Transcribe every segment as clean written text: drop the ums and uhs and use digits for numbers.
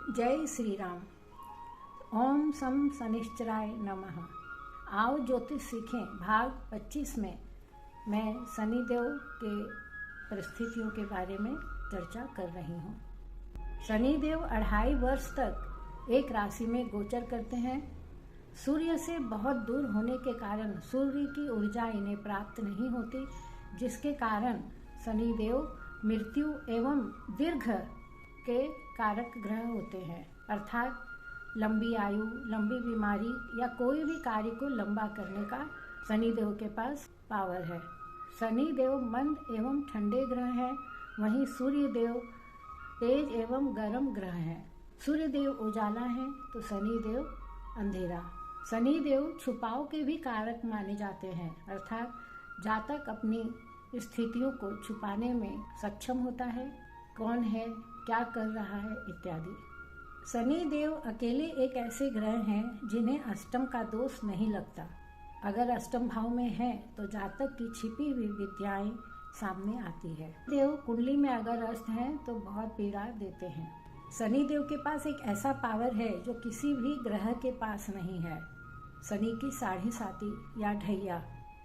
जय श्री राम। ओम सम शनिश्चराय नमः। आओ ज्योतिष सीखें भाग 25 में मैं शनिदेव के परिस्थितियों के बारे में चर्चा कर रही हूँ। शनिदेव 2.5 वर्ष तक एक राशि में गोचर करते हैं। सूर्य से बहुत दूर होने के कारण सूर्य की ऊर्जा इन्हें प्राप्त नहीं होती, जिसके कारण शनिदेव मृत्यु एवं दीर्घ के कारक ग्रह होते हैं, अर्थात लंबी आयु, लंबी बीमारी या कोई भी कार्य को लंबा करने का शनिदेव के पास पावर है। शनिदेव मंद एवं ठंडे ग्रह हैं, वहीं सूर्यदेव तेज एवं गर्म ग्रह हैं। सूर्यदेव उजाला हैं तो शनिदेव अंधेरा। शनिदेव छुपाव के भी कारक माने जाते हैं, अर्थात जातक अपनी स्थितियों को छुपाने में सक्षम होता है, कौन है, क्या कर रहा है इत्यादि। शनिदेव अकेले एक ऐसे ग्रह हैं जिन्हें अष्टम का दोष नहीं लगता। अगर अष्टम भाव में है तो जातक की छिपी हुई विद्याएं सामने आती है। देव कुंडली में अगर अस्त हैं तो बहुत पीड़ा देते हैं। शनिदेव के पास एक ऐसा पावर है जो किसी भी ग्रह के पास नहीं है। शनि की 7.5 या ढैया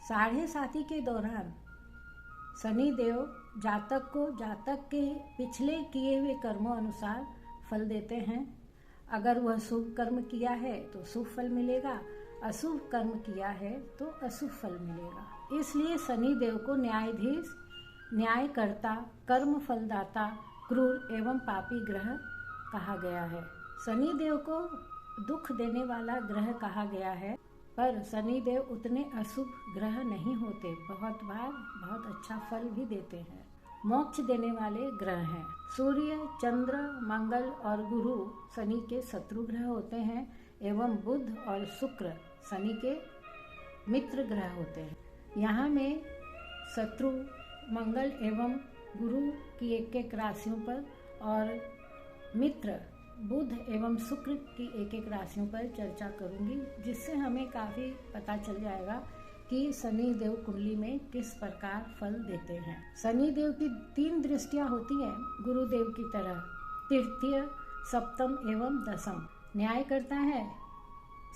7.5 के दौरान शनिदेव जातक को जातक के पिछले किए हुए कर्मों अनुसार फल देते हैं। अगर वह शुभ कर्म किया है तो शुभ फल मिलेगा, अशुभ कर्म किया है तो अशुभ फल मिलेगा। इसलिए शनिदेव को न्यायाधीश, न्यायकर्ता, कर्म फलदाता, क्रूर एवं पापी ग्रह कहा गया है। शनिदेव को दुख देने वाला ग्रह कहा गया है, पर शनिदेव उतने अशुभ ग्रह नहीं होते, बहुत बार बहुत अच्छा फल भी देते हैं। मोक्ष देने वाले ग्रह हैं। सूर्य, चंद्र, मंगल और गुरु शनि के शत्रु ग्रह होते हैं एवं बुध और शुक्र शनि के मित्र ग्रह होते हैं। यहाँ में शत्रु मंगल एवं गुरु की एक राशियों पर और मित्र बुध एवं शुक्र की एक राशियों पर चर्चा करूंगी, जिससे हमें काफी पता चल जाएगा कि शनिदेव कुंडली में किस प्रकार फल देते हैं। शनिदेव की 3 दृष्टियां होती हैं गुरुदेव की तरह, तृतीय, सप्तम एवं दशम। न्याय करता है,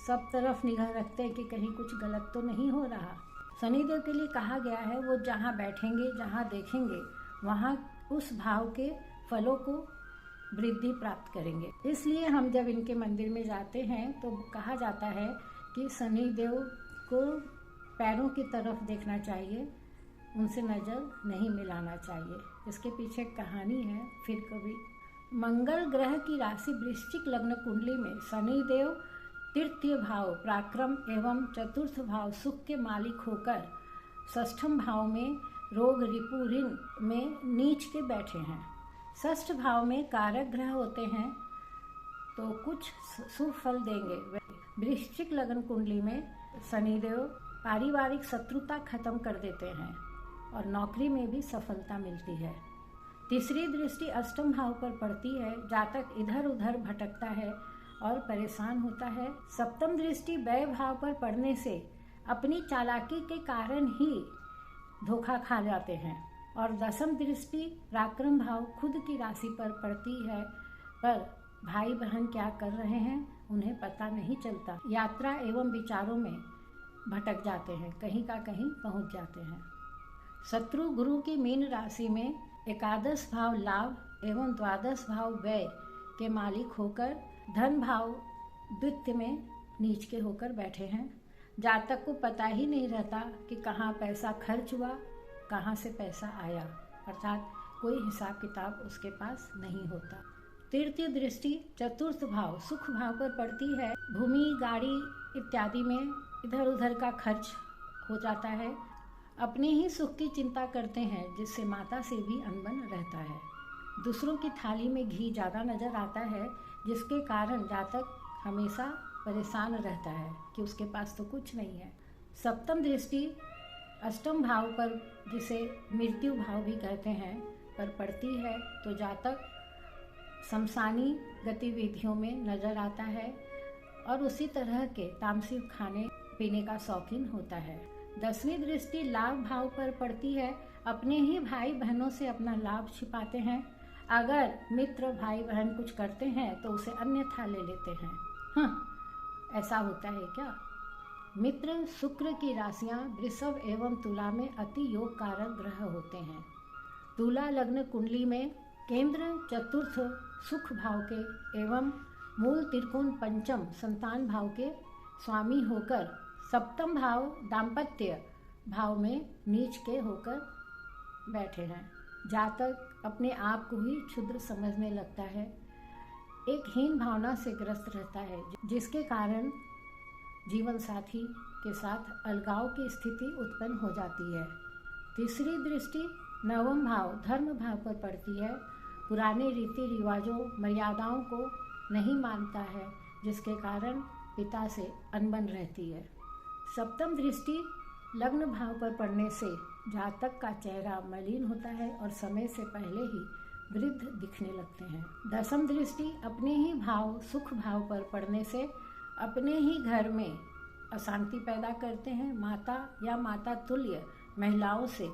सब तरफ निगाह रखते हैं कि कहीं कुछ गलत तो नहीं हो रहा। शनिदेव के लिए कहा गया है वो जहाँ बैठेंगे, जहाँ देखेंगे, वहाँ उस भाव के फलों को वृद्धि प्राप्त करेंगे। इसलिए हम जब इनके मंदिर में जाते हैं तो कहा जाता है कि शनिदेव को पैरों की तरफ देखना चाहिए, उनसे नजर नहीं मिलाना चाहिए। इसके पीछे कहानी है, फिर कभी। मंगल ग्रह की राशि वृश्चिक लग्न कुंडली में शनिदेव तृतीय भाव पराक्रम एवं चतुर्थ भाव सुख के मालिक होकर षष्ठम भाव में रोग रिपु ऋण में नीच के बैठे हैं। षष्ठ भाव में कारक ग्रह होते हैं तो कुछ शुभ फल देंगे। वृश्चिक लग्न कुंडली में शनिदेव पारिवारिक शत्रुता खत्म कर देते हैं और नौकरी में भी सफलता मिलती है। तीसरी दृष्टि अष्टम भाव पर पड़ती है, जातक इधर उधर भटकता है और परेशान होता है। सप्तम दृष्टि व्यय भाव पर पड़ने से अपनी चालाकी के कारण ही धोखा खा जाते हैं। और दशम दृष्टि पराक्रम भाव खुद की राशि पर पड़ती है, पर भाई बहन क्या कर रहे हैं उन्हें पता नहीं चलता। यात्रा एवं विचारों में भटक जाते हैं, कहीं का कहीं पहुंच जाते हैं। शत्रु गुरु की मीन राशि में एकादश भाव लाभ एवं द्वादश भाव व्यय के मालिक होकर धन भाव द्वितीय में नीच के होकर बैठे हैं। जातक को पता ही नहीं रहता कि कहाँ पैसा खर्च हुआ, कहाँ से पैसा आया, अर्थात कोई हिसाब किताब उसके पास नहीं होता। तृतीय दृष्टि चतुर्थ भाव सुख भाव पर पड़ती है। भूमि, गाड़ी इत्यादि में इधर उधर का खर्च हो जाता है। अपने ही सुख की चिंता करते हैं, जिससे माता से भी अनबन रहता है। दूसरों की थाली में घी ज़्यादा नजर आता है, जिसके कारण जातक हमेशा परेशान रहता है कि उसके पास तो कुछ नहीं है। सप्तम दृष्टि अष्टम भाव पर, जिसे मृत्यु भाव भी कहते हैं, पर पड़ती है तो जातक शमशानी गतिविधियों में नजर आता है और उसी तरह के तामसिक खाने पीने का शौकीन होता है। 10वीं दृष्टि लाभ भाव पर पड़ती है। अपने ही भाई बहनों से अपना लाभ छिपाते हैं। अगर मित्र भाई बहन कुछ करते हैं तो उसे अन्यथा ले लेते हैं। ऐसा होता है क्या? मित्र शुक्र की राशियां वृषभ एवं तुला में अति योग कारक ग्रह होते हैं। तुला लग्न कुंडली में केंद्र चतुर्थ सुख भाव के एवं मूल त्रिकोण पंचम संतान भाव के स्वामी होकर सप्तम भाव दाम्पत्य भाव में नीच के होकर बैठे हैं। जातक अपने आप को ही क्षुद्र समझने लगता है, एक हीन भावना से ग्रस्त रहता है, जिसके कारण जीवन साथी के साथ अलगाव की स्थिति उत्पन्न हो जाती है। तीसरी दृष्टि नवम भाव धर्म भाव पर पड़ती है। पुराने रीति रिवाजों मर्यादाओं को नहीं मानता है, जिसके कारण पिता से अनबन रहती है। सप्तम दृष्टि लग्न भाव पर पड़ने से जातक का चेहरा मलिन होता है और समय से पहले ही वृद्ध दिखने लगते हैं। दसम दृष्टि अपने ही भाव सुख भाव पर पड़ने से अपने ही घर में अशांति पैदा करते हैं। माता या माता तुल्य महिलाओं से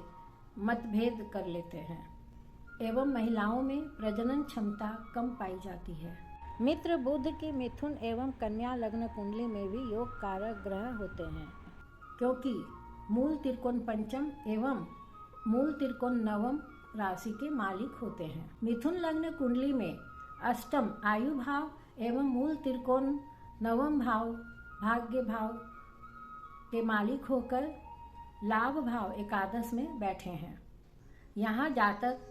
मतभेद कर लेते हैं एवं महिलाओं में प्रजनन क्षमता कम पाई जाती है। मित्र बुध के मिथुन एवं कन्या लग्न कुंडली में भी योग कारक ग्रह होते हैं, क्योंकि मूल त्रिकोण पंचम एवं मूल त्रिकोण नवम राशि के मालिक होते हैं। मिथुन लग्न कुंडली में अष्टम आयु भाव एवं मूल त्रिकोण नवम भाव भाग्य भाव के मालिक होकर लाभ भाव एकादश में बैठे हैं। यहाँ जातक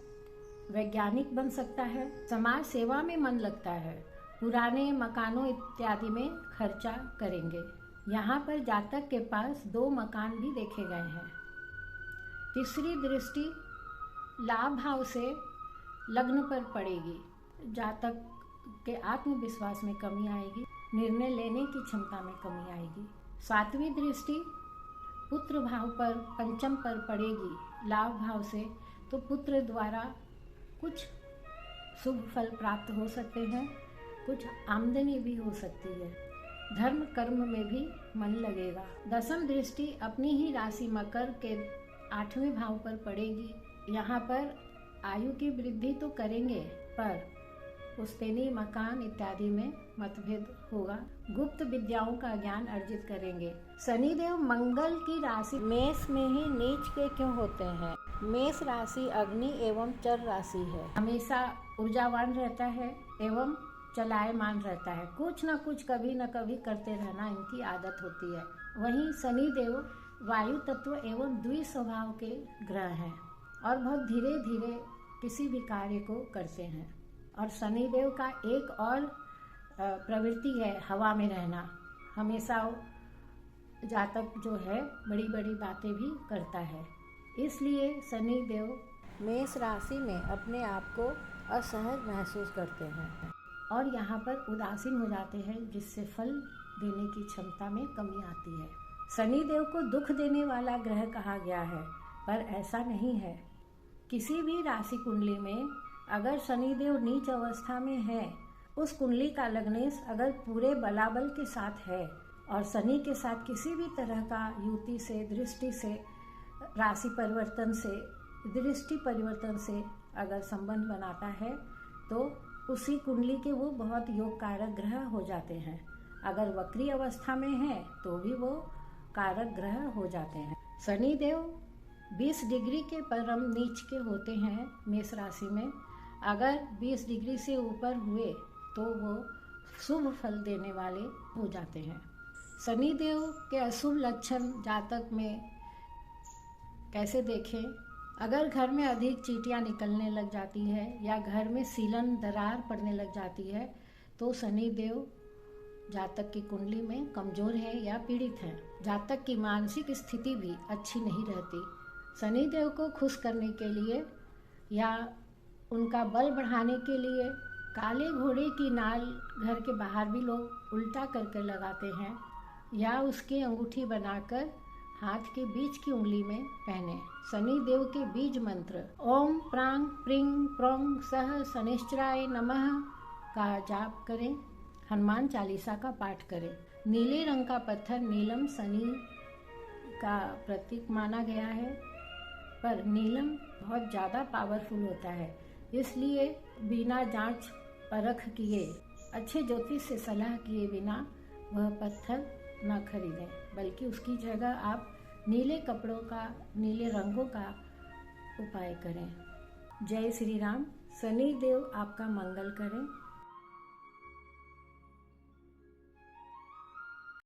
वैज्ञानिक बन सकता है, समाज सेवा में मन लगता है, पुराने मकानों इत्यादि में खर्चा करेंगे। यहाँ पर जातक के पास 2 मकान भी देखे गए हैं। तीसरी दृष्टि लाभ भाव से लग्न पर पड़ेगी। जातक के आत्मविश्वास में कमी आएगी, निर्णय लेने की क्षमता में कमी आएगी। सातवीं दृष्टि पुत्र भाव पर पंचम पर पड़ेगी लाभ भाव से, तो पुत्र द्वारा कुछ शुभ फल प्राप्त हो सकते हैं, कुछ आमदनी भी हो सकती है। धर्म कर्म में भी मन लगेगा। दसम दृष्टि अपनी ही राशि मकर के 8वें भाव पर पड़ेगी। यहाँ पर आयु की वृद्धि तो करेंगे, पर पुश्तैनी मकान इत्यादि में मतभेद होगा। गुप्त विद्याओं का ज्ञान अर्जित करेंगे। शनिदेव मंगल की राशि मेष में ही नीच के क्यों होते हैं? मेष राशि अग्नि एवं चर राशि है, हमेशा ऊर्जावान रहता है एवं चलायमान रहता है। कुछ न कुछ कभी न कभी करते रहना इनकी आदत होती है। वहीं शनिदेव वायु तत्व एवं द्वि स्वभाव के ग्रह हैं और बहुत धीरे धीरे किसी भी कार्य को करते हैं। और शनिदेव का एक और प्रवृत्ति है हवा में रहना। हमेशा जातक जो है बड़ी बड़ी बातें भी करता है, इसलिए शनिदेव मेष राशि में अपने आप को असहज महसूस करते हैं और यहाँ पर उदासीन हो जाते हैं, जिससे फल देने की क्षमता में कमी आती है। शनिदेव को दुख देने वाला ग्रह कहा गया है, पर ऐसा नहीं है। किसी भी राशि कुंडली में अगर शनिदेव नीच अवस्था में है, उस कुंडली का लग्नेश अगर पूरे बलाबल के साथ है और शनि के साथ किसी भी तरह का युति से, दृष्टि से, राशि परिवर्तन से, दृष्टि परिवर्तन से अगर संबंध बनाता है, तो उसी कुंडली के वो बहुत योग कारक ग्रह हो जाते हैं। अगर वक्री अवस्था में है तो भी वो कारक ग्रह हो जाते हैं। शनिदेव 20 डिग्री के परम नीच के होते हैं मेष राशि में। अगर 20 डिग्री से ऊपर हुए तो वो शुभ फल देने वाले हो जाते हैं। शनिदेव के अशुभ लक्षण जातक में कैसे देखें? अगर घर में अधिक चींटियां निकलने लग जाती है या घर में सीलन दरार पड़ने लग जाती है, तो शनिदेव जातक की कुंडली में कमजोर है या पीड़ित है। जातक की मानसिक स्थिति भी अच्छी नहीं रहती। शनिदेव को खुश करने के लिए या उनका बल बढ़ाने के लिए काले घोड़े की नाल घर के बाहर भी लोग उल्टा करके लगाते हैं या उसकी अंगूठी बनाकर हाथ के बीच की उंगली में पहने। शनिदेव के बीज मंत्र ओम प्रांग प्रिंग प्रोंग सह शनिश्चराय नमः का जाप करें। हनुमान चालीसा का पाठ करें। नीले रंग का पत्थर नीलम शनि का प्रतीक माना गया है, पर नीलम बहुत ज़्यादा पावरफुल होता है। इसलिए बिना जांच परख किए, अच्छे ज्योतिष से सलाह किए बिना वह पत्थर न खरीदें, बल्कि उसकी जगह आप नीले कपड़ों का, नीले रंगों का उपाय करें। जय श्री राम। शनि देव आपका मंगल करें।